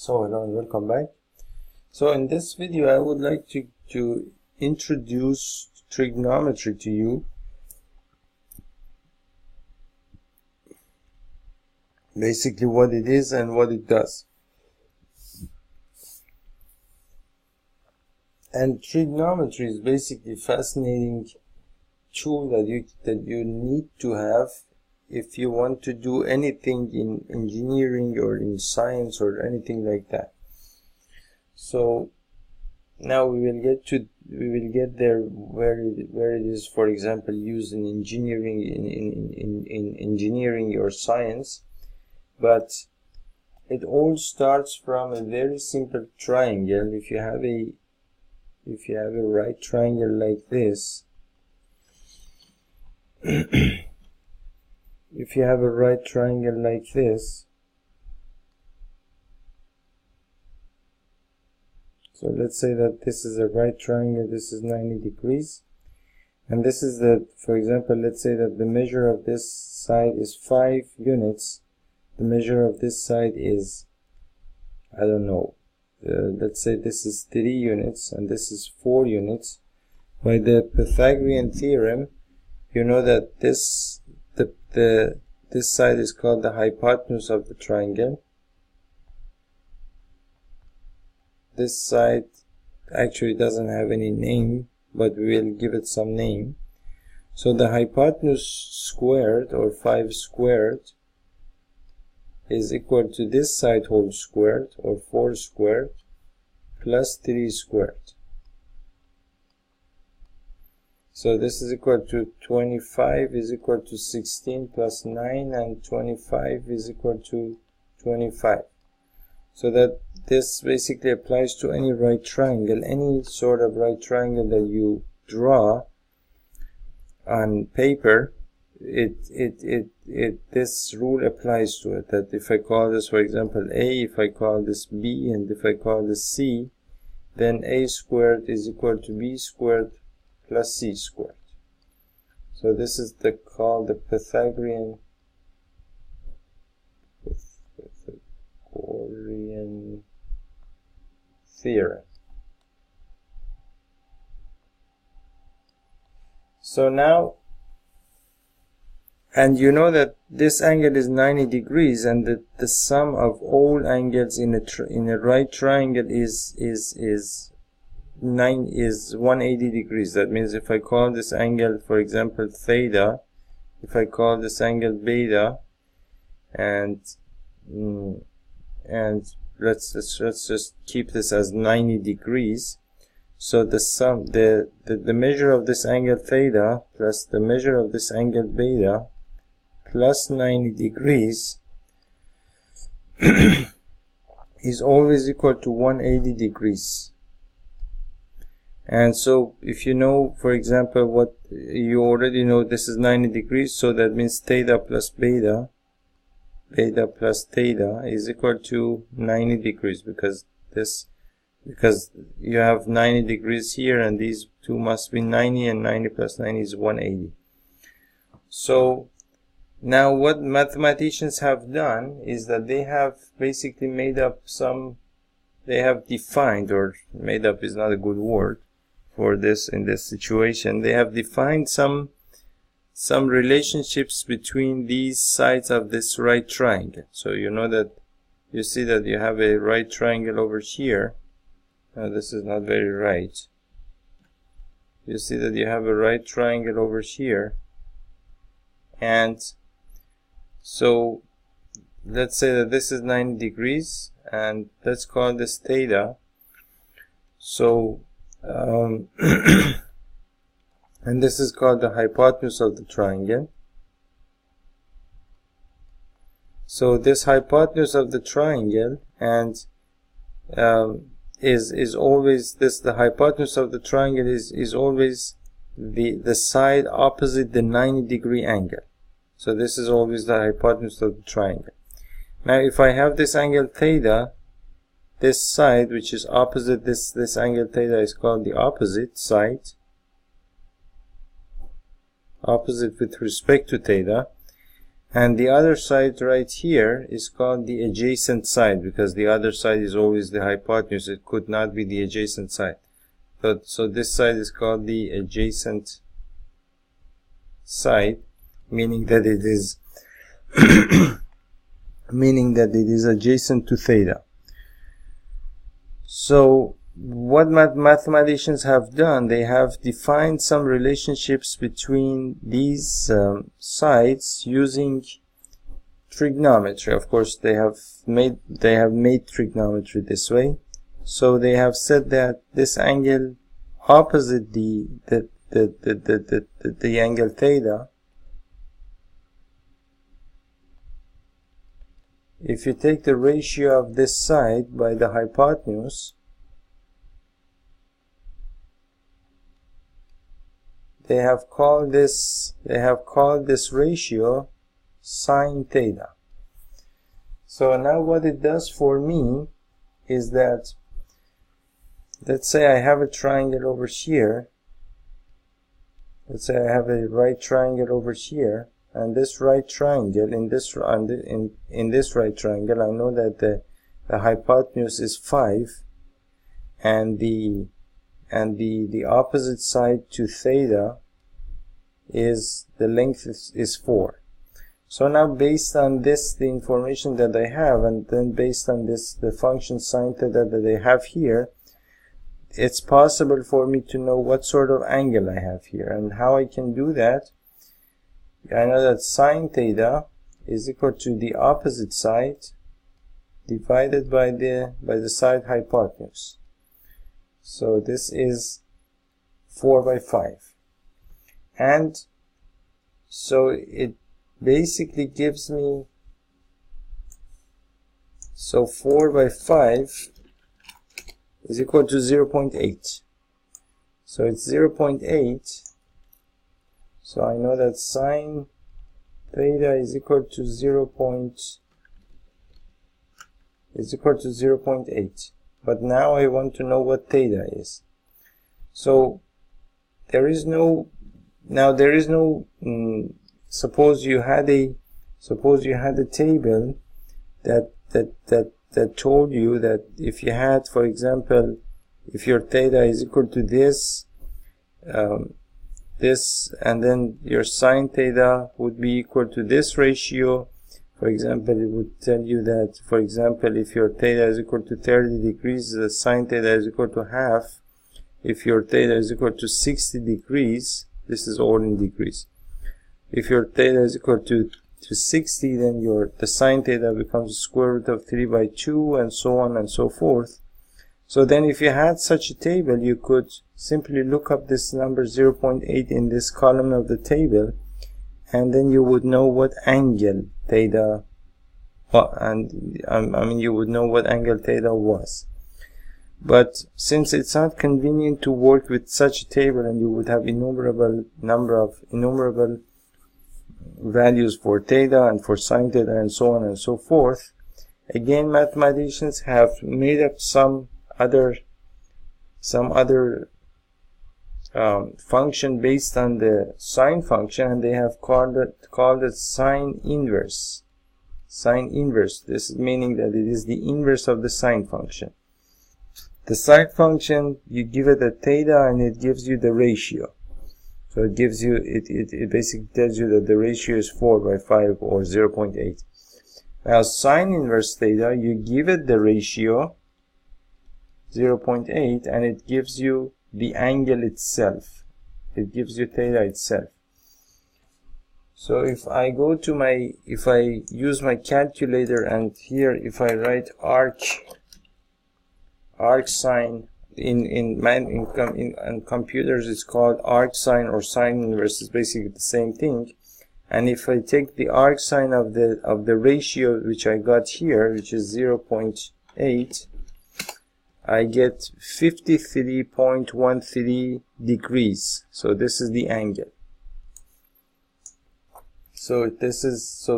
So hello and welcome back. So in this video I would like to introduce trigonometry to you. Basically what it is and what it does. And trigonometry is basically a fascinating tool that you need to have if you want to do anything in engineering or in science or anything like that. So now we will get there where it is, for example, used in engineering in engineering or science, but it all starts from a very simple triangle. If you have a right triangle like this, if you have a right triangle like this, so let's say that this is a right triangle, this is 90 degrees, and this is the, for example, let's say that the measure of this side is 5 units, the measure of this side is, I don't know, let's say this is 3 units and this is 4 units. By the Pythagorean Theorem, you know that this side is called the hypotenuse of the triangle. This side actually doesn't have any name, but we will give it some name. So the hypotenuse squared, or 5 squared, is equal to this side whole squared, or 4 squared, plus 3 squared. So this is equal to 25 is equal to 16 plus 9, and 25 is equal to 25. So that this basically applies to any right triangle, any sort of right triangle that you draw on paper. This rule applies to it, that if I call this, for example, A, if I call this B, and if I call this C, then A squared is equal to B squared plus C squared. So this is called the Pythagorean Theorem. So now, and you know that this angle is 90 degrees, and the sum of all angles in a right triangle is 180 degrees. That means if I call this angle, for example, theta, if I call this angle beta, and let's just keep this as 90 degrees. So the measure of this angle theta plus the measure of this angle beta plus 90 degrees is always equal to 180 degrees. And so if you know, for example, what you already know, this is 90 degrees, so that means theta plus beta plus theta is equal to 90 degrees, because you have 90 degrees here, and these two must be 90, and 90 plus 90 is 180. So now what mathematicians have done is that they have basically they have defined, or made up is not a good word for this in this situation, they have defined some relationships between these sides of this right triangle. So you know that, you see that you have a right triangle over here. Now this is not very right. You see that you have a right triangle over here, and so let's say that this is 90 degrees, and let's call this theta. So and this is called the hypotenuse of the triangle. So this hypotenuse of the triangle, and is always this, the hypotenuse of the triangle is always the side opposite the 90 degree angle. So this is always the hypotenuse of the triangle. Now if I have this angle theta, this side which is opposite this angle theta is called the opposite side, opposite with respect to theta. And the other side right here is called the adjacent side, because the other side is always the hypotenuse. It could not be the adjacent side. So this side is called the adjacent side, meaning that it is adjacent to theta. So what mathematicians have done, they have defined some relationships between these sides using trigonometry. Of course, they have made trigonometry this way. So they have said that this angle opposite the angle theta, if you take the ratio of this side by the hypotenuse, they have called this ratio sine theta. So now what it does for me is that, let's say I have a triangle over here. Let's say I have a right triangle over here, and this right triangle, in this right triangle, I know that the hypotenuse is 5, and the opposite side to theta is the length is 4. So now, based on this, the information that I have, and then based on this, the function sine theta that I have here, it's possible for me to know what sort of angle I have here. And how I can do that, I know that sine theta is equal to the opposite side divided by the side hypotenuse. So this is 4 by 5. And so it basically gives me, so 4 by 5 is equal to 0.8. So it's 0.8. So I know that sine theta is equal to 0.8. But now I want to know what theta is. So there is no suppose you had a table that told you that if you had, for example, if your theta is equal to this, and then your sine theta would be equal to this ratio. For example, it would tell you that, for example, if your theta is equal to 30 degrees, the sine theta is equal to half. If your theta is equal to 60 degrees, this is all in degrees. If your theta is equal to 60, then the sine theta becomes the square root of 3 by 2, and so on and so forth. So then if you had such a table, you could simply look up this number 0.8 in this column of the table, and then you would know what angle theta, you would know what angle theta was. But since it's not convenient to work with such a table, and you would have innumerable values for theta and for sine theta and so on and so forth, again, mathematicians have made up some other function based on the sine function, and they have called it sine inverse. Sine inverse. This is meaning that it is the inverse of the sine function. The sine function, you give it a theta and it gives you the ratio. So it gives you, it basically tells you that the ratio is 4 by 5 or 0.8. Now sine inverse theta, you give it the ratio 0.8 and it gives you the angle itself. It gives you theta itself. So if I use my calculator, and here if I write arc sine, in computers it's called arc sine or sine inverse, is basically the same thing. And if I take the arc sine of the ratio which I got here, which is 0.8, I get 53.13 degrees. So this is the angle. So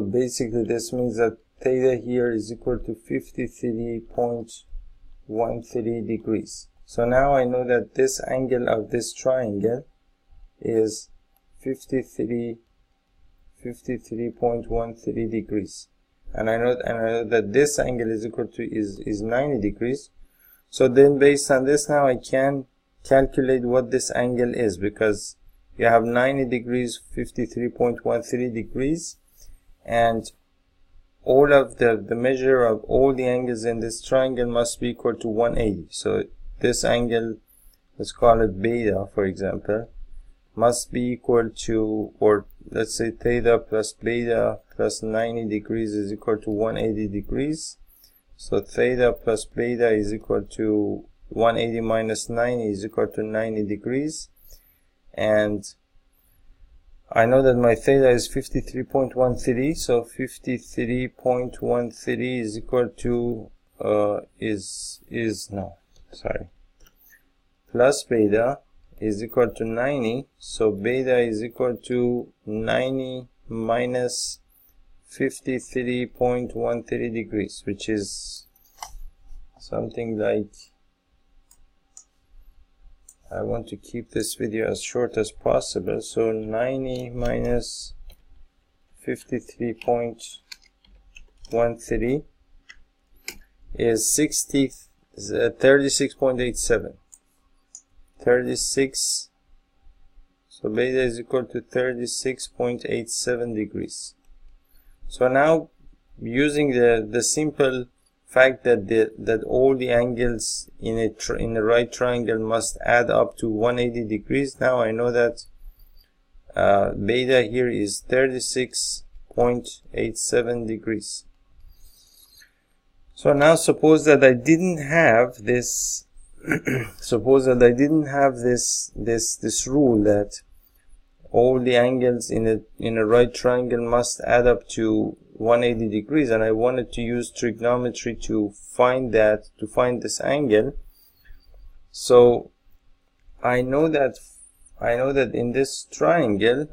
basically this means that theta here is equal to 53.13 degrees. So now I know that this angle of this triangle is 53 53.13 degrees, and I know that this angle is equal to is 90 degrees. So then based on this, now I can calculate what this angle is, because you have 90 degrees, 53.13 degrees, and all of the measure of all the angles in this triangle must be equal to 180. So this angle, let's call it beta, for example, must be equal to, or let's say theta plus beta plus 90 degrees is equal to 180 degrees. So theta plus beta is equal to 180 minus 90 is equal to 90 degrees. And I know that my theta is 53.13, so 53.13 is equal to plus beta is equal to 90, so beta is equal to 90 minus 53.13 degrees, which is something like, I want to keep this video as short as possible, so 90 minus 53.13 is 36.87. 36, so beta is equal to 36.87 degrees. So now, using the simple fact that all the angles in a right triangle must add up to 180 degrees, now I know that beta here is 36.87 degrees. So now suppose that I didn't have this suppose that I didn't have this rule that all the angles in a right triangle must add up to 180 degrees, and I wanted to use trigonometry to find this angle. So I know that in this triangle,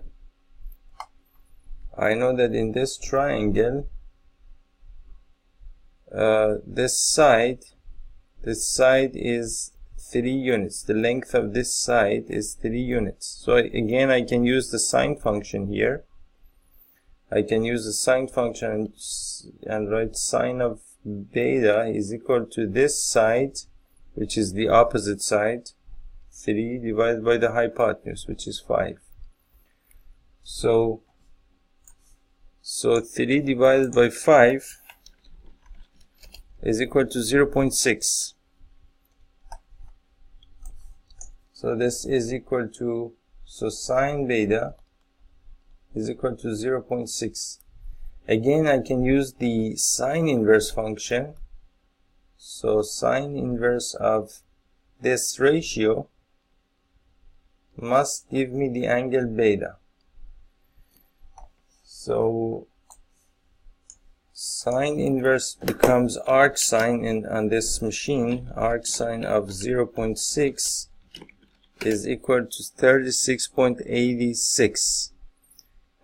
this side is 3 units. The length of this side is 3 units. So again, I can use the sine function here. I can use the sine function and write sine of beta is equal to this side, which is the opposite side, 3 divided by the hypotenuse, which is 5. So 3 divided by 5 is equal to 0.6. So this is equal to, so sine beta is equal to 0.6. Again, I can use the sine inverse function. So sine inverse of this ratio must give me the angle beta. So sine inverse becomes arc sine on this machine. Arc sine of 0.6 is equal to 36.86.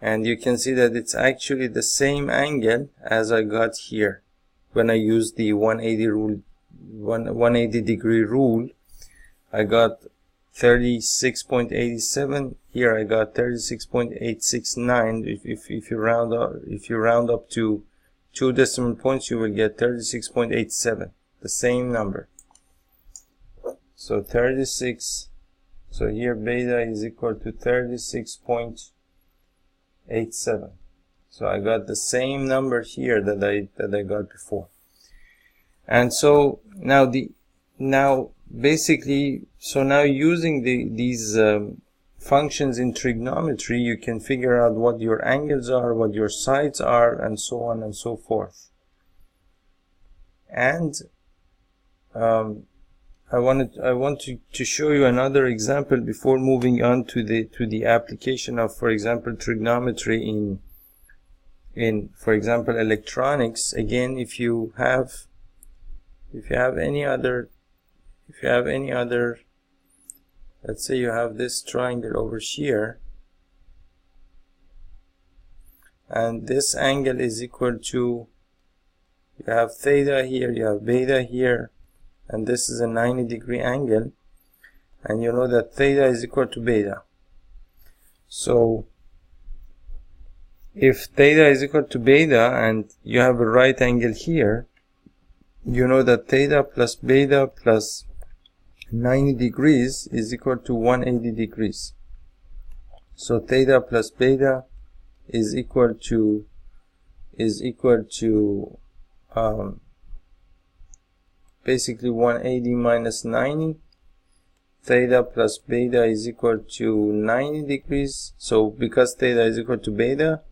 And you can see that it's actually the same angle as I got here when I used the 180 degree rule. I got 36.87. Here I got 36.869. If you round up to 2 decimal points, you will get 36.87, the same number. So 36. So here beta is equal to 36.87. So I got the same number here that I got before. And so now using these functions in trigonometry, you can figure out what your angles are, what your sides are, and so on and so forth. And I want to show you another example before moving on to the application of, for example, trigonometry in for example electronics. Again, if you have any other, let's say you have this triangle over here, and this angle is equal to, you have theta here, you have beta here, and this is a 90 degree angle, and you know that theta is equal to beta. So if theta is equal to beta and you have a right angle here, you know that theta plus beta plus 90 degrees is equal to 180 degrees. So theta plus beta is equal to basically 180 minus 90. Theta plus beta is equal to 90 degrees. So because theta is equal to beta,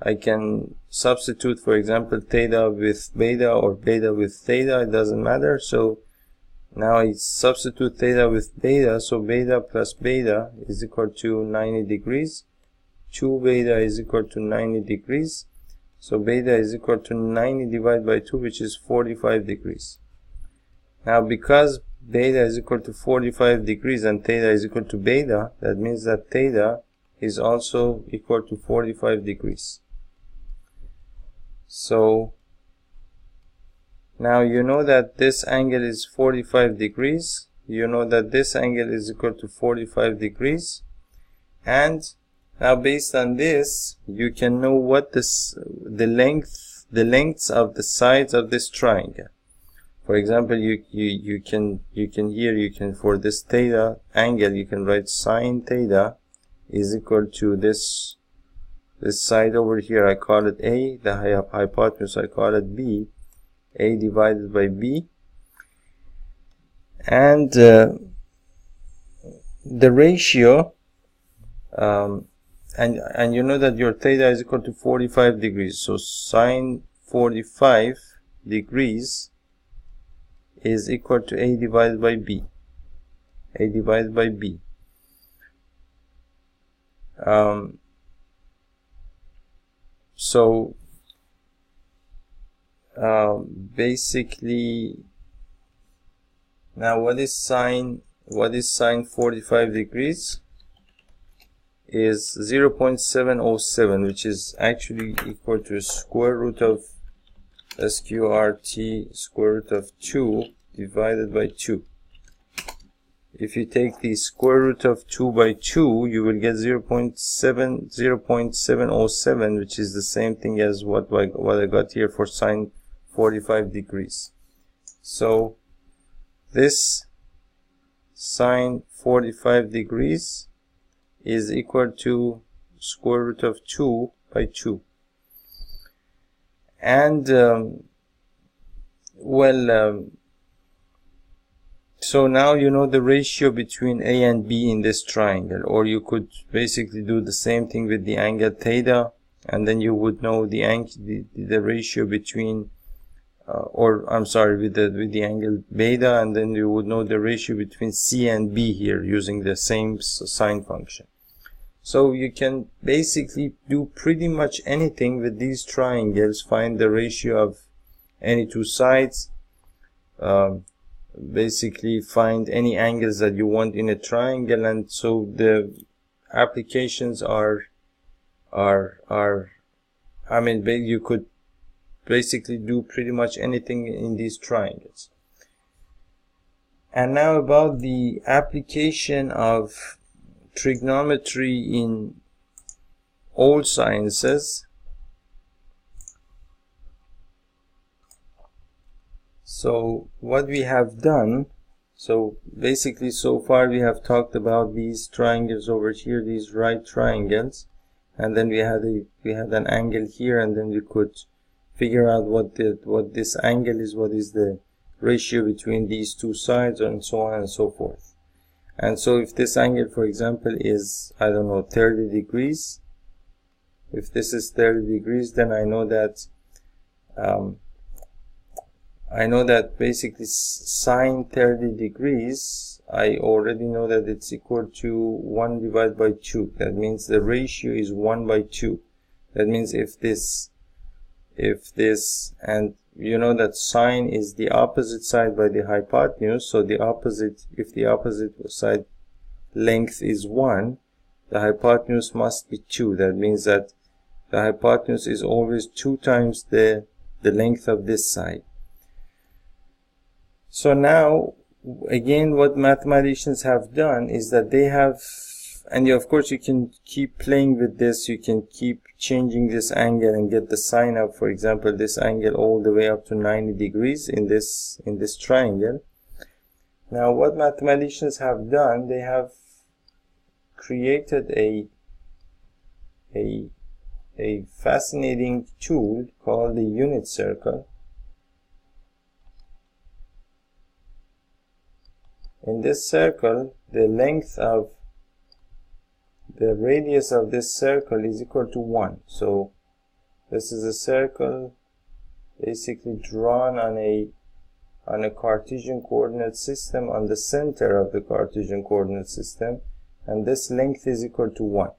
I can substitute, for example, theta with beta or beta with theta, it doesn't matter. So now I substitute theta with beta, so beta plus beta is equal to 90 degrees. 2 beta is equal to 90 degrees. So beta is equal to 90 divided by 2, which is 45 degrees. Now because beta is equal to 45 degrees and theta is equal to beta, that means that theta is also equal to 45 degrees. So now you know that this angle is 45 degrees. You know that this angle is equal to 45 degrees. And now based on this, you can know what the lengths of the sides of this triangle. For example, you can for this theta angle, you can write sine theta is equal to this side over here, I call it A, the hypotenuse I call it B, A divided by B, and the ratio, and you know that your theta is equal to 45 degrees, so sine 45 degrees is equal to A divided by B. A divided by B. So basically, now what is sine 45 degrees? Is 0.707, which is actually equal to square root of SQRT square root of 2 divided by 2. If you take the square root of 2 by 2, you will get 0.707, which is the same thing as what I got here for sine 45 degrees. So this sine 45 degrees is equal to square root of 2 by 2. And so now you know the ratio between A and B in this triangle, or you could basically do the same thing with the angle theta, and then you would know the ratio between with the angle beta, and then you would know the ratio between C and B here using the same sine function. So you can basically do pretty much anything with these triangles, find the ratio of any two sides, basically find any angles that you want in a triangle, and so the applications are I mean, you could basically do pretty much anything in these triangles. And now about the application of trigonometry in all sciences. So what we have done, so basically so far we have talked about these triangles over here, these right triangles, and then we had an angle here, and then we could figure out what this angle is, what is the ratio between these two sides, and so on and so forth. And so if this angle, for example, is, I don't know, 30 degrees, if this is 30 degrees, then I know that basically sine 30 degrees, I already know that it's equal to 1 divided by 2. That means the ratio is 1 by 2. That means if this, and you know that sine is the opposite side by the hypotenuse, so the opposite, if the opposite side length is 1, the hypotenuse must be 2. That means that the hypotenuse is always 2 times the length of this side. So now, again, what mathematicians have done is that they have and of course you can keep playing with this. You can keep changing this angle and get the sine of, for example, this angle all the way up to 90 degrees in this triangle. Now what mathematicians have done, they have created a fascinating tool called the unit circle. In this circle, the radius of this circle is equal to 1. So this is a circle basically drawn on a Cartesian coordinate system, on the center of the Cartesian coordinate system, and this length is equal to 1.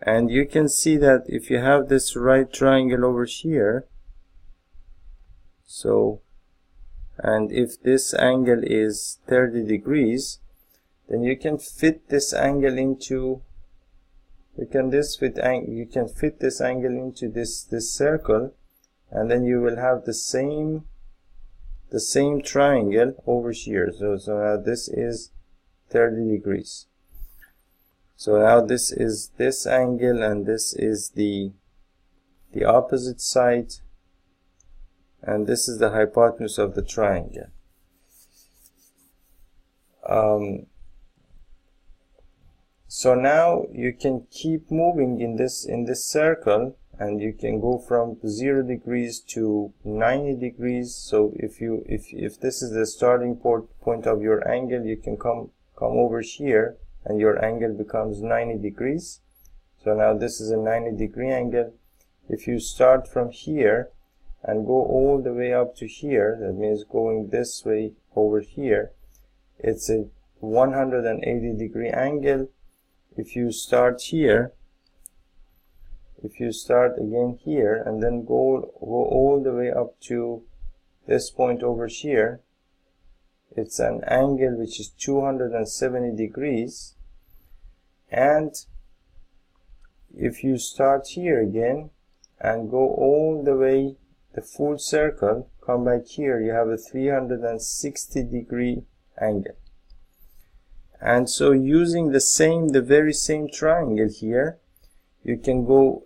And you can see that if you have this right triangle over here, so, and if this angle is 30 degrees, then you can fit this angle into, you can fit this angle into this circle, and then you will have the same triangle over here. So now this is 30 degrees. So now this is this angle, and this is the opposite side, and this is the hypotenuse of the triangle. So now you can keep moving in this circle, and you can go from 0 degrees to 90 degrees. So if this is the starting point of your angle, you can come over here, and your angle becomes 90 degrees. So now this is a 90 degree angle. If you start from here and go all the way up to here, that means going this way over here, it's a 180 degree angle. If you start here, if you start again here and then go all the way up to this point over here, it's an angle which is 270 degrees. And if you start here again and go all the way the full circle, come back here, you have a 360 degree angle. And so using the very same triangle here, you can go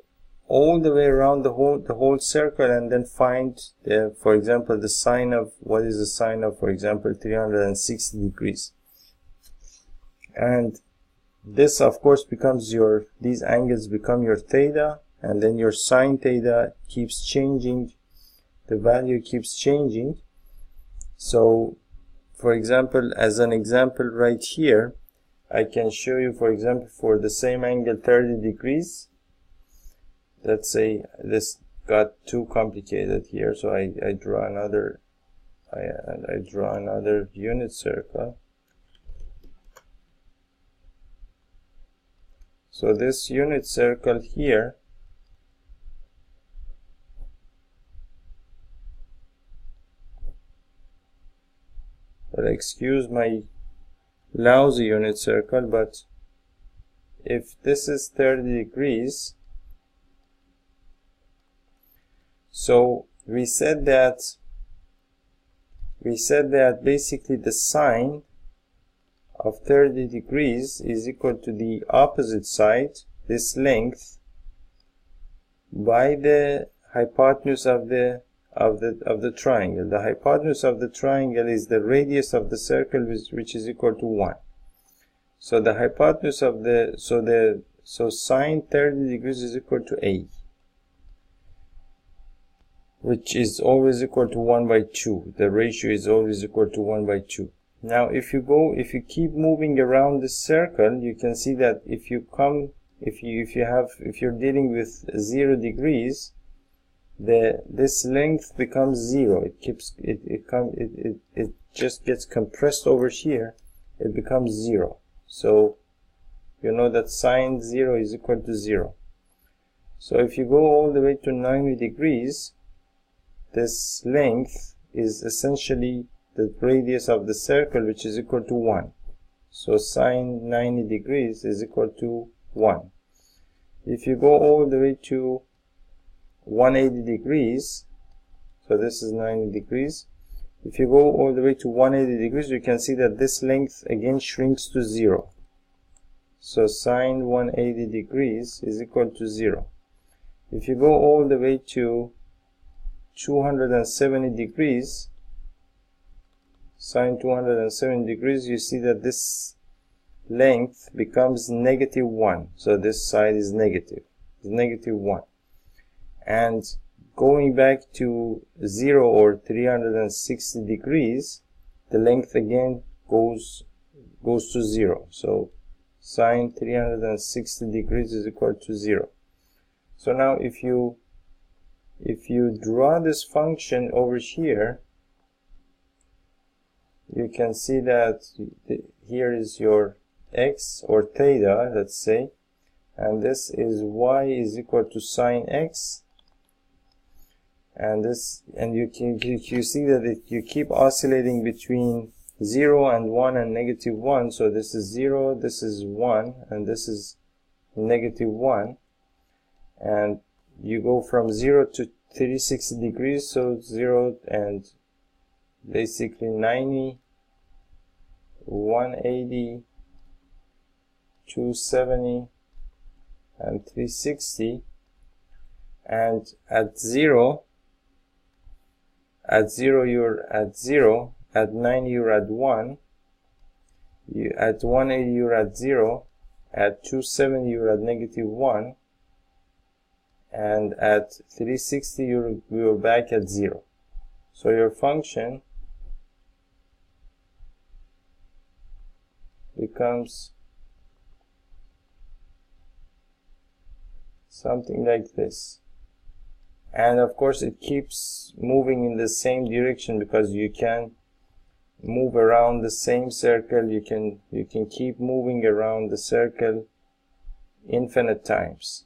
all the way around the whole circle and then find for example, the sine of, what is the sine of, for example, 360 degrees. And this of course becomes these angles become your theta, and then your sine theta keeps changing, the value keeps changing. So for example, as an example right here, I can show you, for example, for the same angle 30 degrees, let's say this got too complicated here, so I draw another unit circle. So this unit circle here, but excuse my lousy unit circle, but if this is 30 degrees, so we said that basically the sine of 30 degrees is equal to the opposite side, this length, by the hypotenuse of the triangle. The hypotenuse of the triangle is the radius of the circle, which is equal to 1. So the hypotenuse of so sine 30 degrees is equal to a, which is always equal to 1 by 2. The ratio is always equal to 1 by 2. Now if you keep moving around this circle, you can see that if you're dealing with 0 degrees, this length becomes 0. It just gets compressed over here. It becomes 0. So you know that sine 0 is equal to 0. So if you go all the way to 90 degrees, this length is essentially the radius of the circle, which is equal to 1. So sine 90 degrees is equal to 1. If you go all the way to 180 degrees, so this is 90 degrees. If you go all the way to 180 degrees, you can see that this length again shrinks to 0. So sine 180 degrees is equal to 0. If you go all the way to 270 degrees, sine 270 degrees, you see that this length becomes -1. So this side is negative. It's -1. And going back to 0 or 360 degrees, the length again goes to 0. So sine 360 degrees is equal to 0. So now if you draw this function over here, you can see that here is your x or theta, let's say, and this is y is equal to sine x, and you see that you keep oscillating between 0 and 1 and -1. So this is 0, this is 1, and this is -1, and you go from 0 to 360 degrees, so 0 and basically 90, 180, 270, and 360. And at 0 you're at 0, at 90 you're at 1, at 180 you're at 0, at 270 you're at -1, and at 360 you're back at 0. So your function becomes something like this. And of course it keeps moving in the same direction, because you can move around the same circle. You can keep moving around the circle infinite times.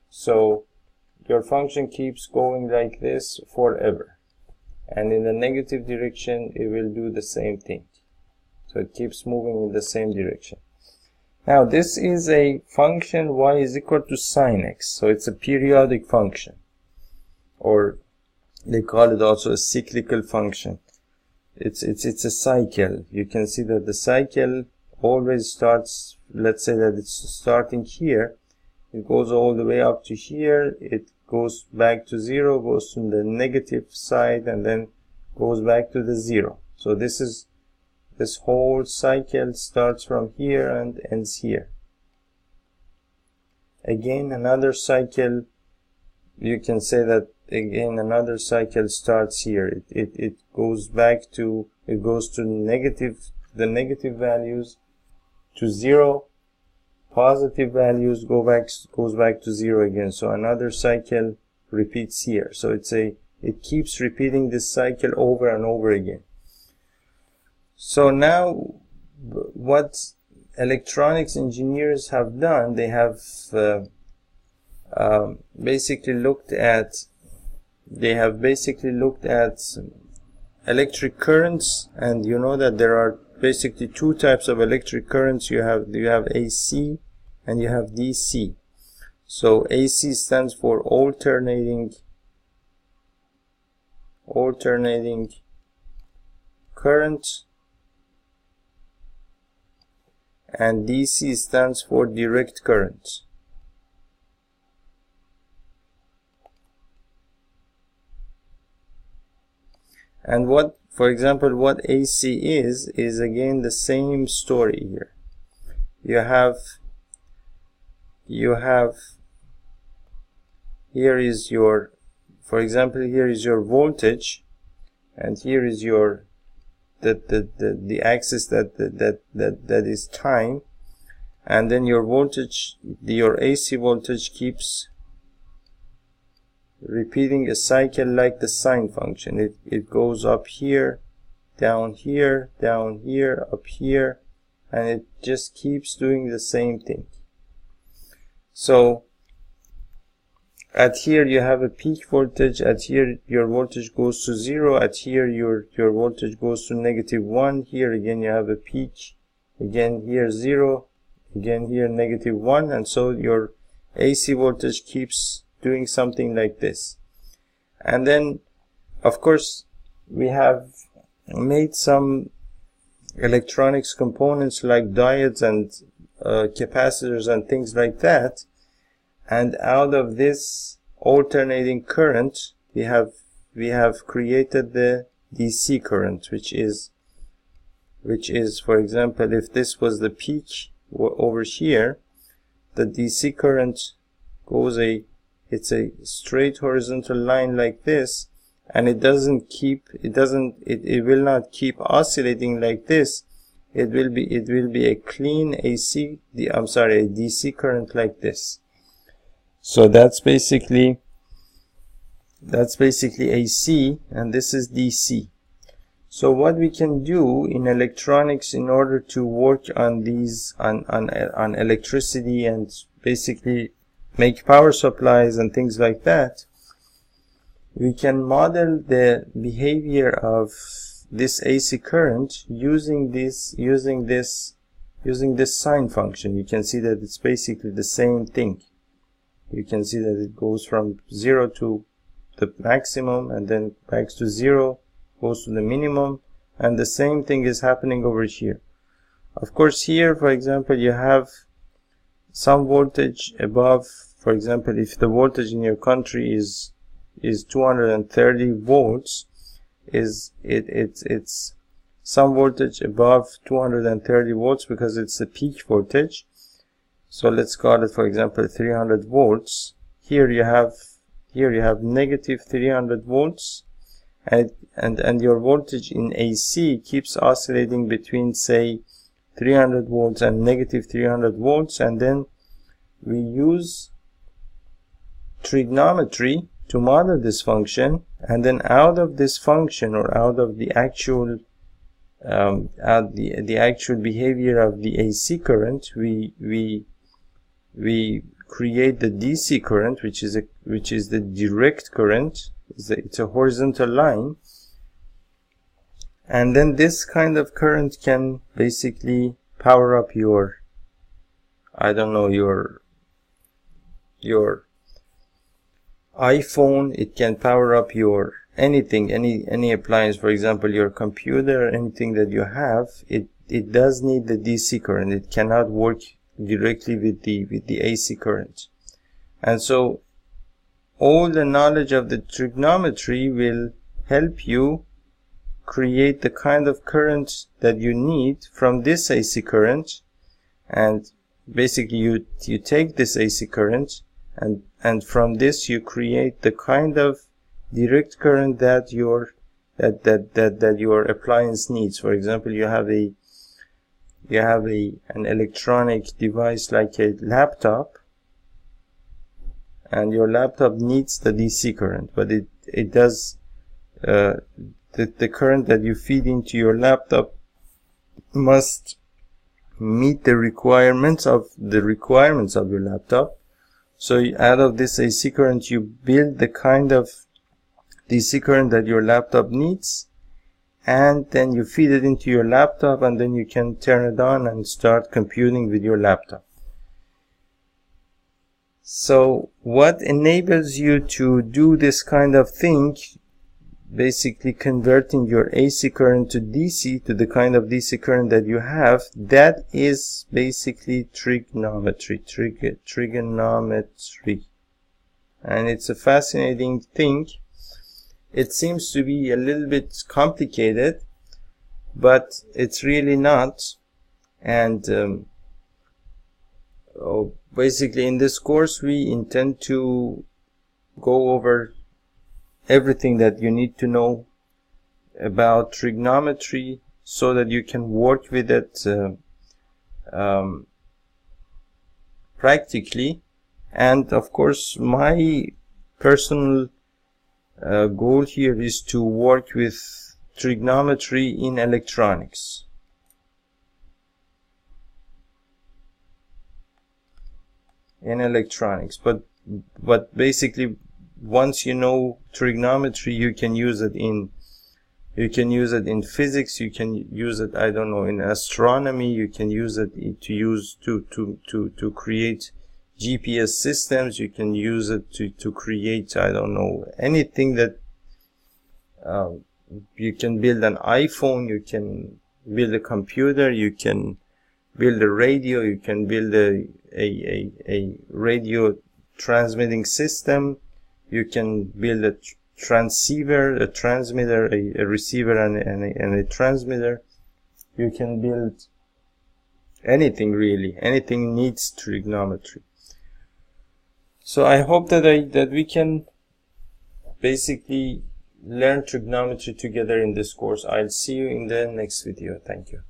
So your function keeps going like this forever, and in the negative direction it will do the same thing. So it keeps moving in the same direction. Now this is a function y is equal to sine x, so it's a periodic function, or they call it also a cyclical function. It's a cycle. You can see that the cycle always starts, let's say that it's starting here, it goes all the way up to here, it goes back to 0, goes to the negative side, and then goes back to the 0. So this whole cycle starts from here and ends here. Again, another cycle, you can say that again another cycle starts here. It goes back to, it goes to the negative values to 0, positive values goes back to 0 again. So another cycle repeats here. So it keeps repeating this cycle over and over again. So now what electronics engineers have done, they have basically looked at electric currents, and you know that there are basically two types of electric currents. You have AC and you have DC. So AC stands for alternating current, and DC stands for direct current. And for example, what AC is again the same story here. You have here is your, for example, here is your voltage, and here is your the axis that is time, and then your voltage, your AC voltage keeps repeating a cycle like the sine function. It goes up here, down here, down here, up here, and it just keeps doing the same thing. So at here you have a peak voltage, at here your voltage goes to 0, at here your voltage goes to -1, here again you have a peak, again here 0, again here -1, and so your AC voltage keeps doing something like this. And then of course we have made some electronics components like diodes capacitors and things like that, and out of this alternating current we have created the DC current, which is, for example, if this was the peak over here, the DC current goes it's a straight horizontal line like this, and it will not keep oscillating like this. It will be a clean a DC current like this. So that's basically AC, and this is DC. So what we can do in electronics in order to work on these on electricity and basically make power supplies and things like that, we can model the behavior of this AC current using this sine function. You can see that it's basically the same thing. You can see that it goes from 0 to the maximum and then back to 0, goes to the minimum, and the same thing is happening over here. Of course, here, for example, you have some voltage above. For example, if the voltage in your country is 230 volts, it's some voltage above 230 volts because it's the peak voltage. So let's call it, for example, 300 volts. Here you have negative 300 volts, and your voltage in AC keeps oscillating between, say, 300 volts and negative 300 volts, and then we use trigonometry to model this function, and then out of this function, or out of the actual the actual behavior of the AC current, we create the DC current, which is the direct current. It's a horizontal line, and then this kind of current can basically power up your, I don't know, your iPhone. It can power up your anything, any appliance, for example your computer, anything that you have. It does need the DC current. It cannot work directly with the AC current. And so all the knowledge of the trigonometry will help you create the kind of current that you need from this AC current, and basically you take this AC current, and from this you create the kind of direct current that your appliance needs. For example, you have an electronic device like a laptop, and your laptop needs the DC current, but it does the current that you feed into your laptop must meet the requirements of your laptop. So out of this AC current you build the kind of DC current that your laptop needs, and then you feed it into your laptop, and then you can turn it on and start computing with your laptop. So what enables you to do this kind of thing, basically converting your AC current to DC, to the kind of DC current that you have, that is basically trigonometry. And it's a fascinating thing. It seems to be a little bit complicated, but it's really not. And basically in this course we intend to go over everything that you need to know about trigonometry so that you can work with it practically. And of course my personal goal here is to work with trigonometry in electronics. But basically once you know trigonometry, you can use it in physics, you can use it, I don't know, in astronomy, you can use it to create GPS systems, you can use it to create, I don't know, anything that you can build an iPhone, you can build a computer, you can build a radio, you can build a radio transmitting system, you can build a transceiver, a transmitter, a receiver and a transmitter. You can build anything really. Anything needs trigonometry. So I hope that we can basically learn trigonometry together in this course. I'll see you in the next video. Thank you.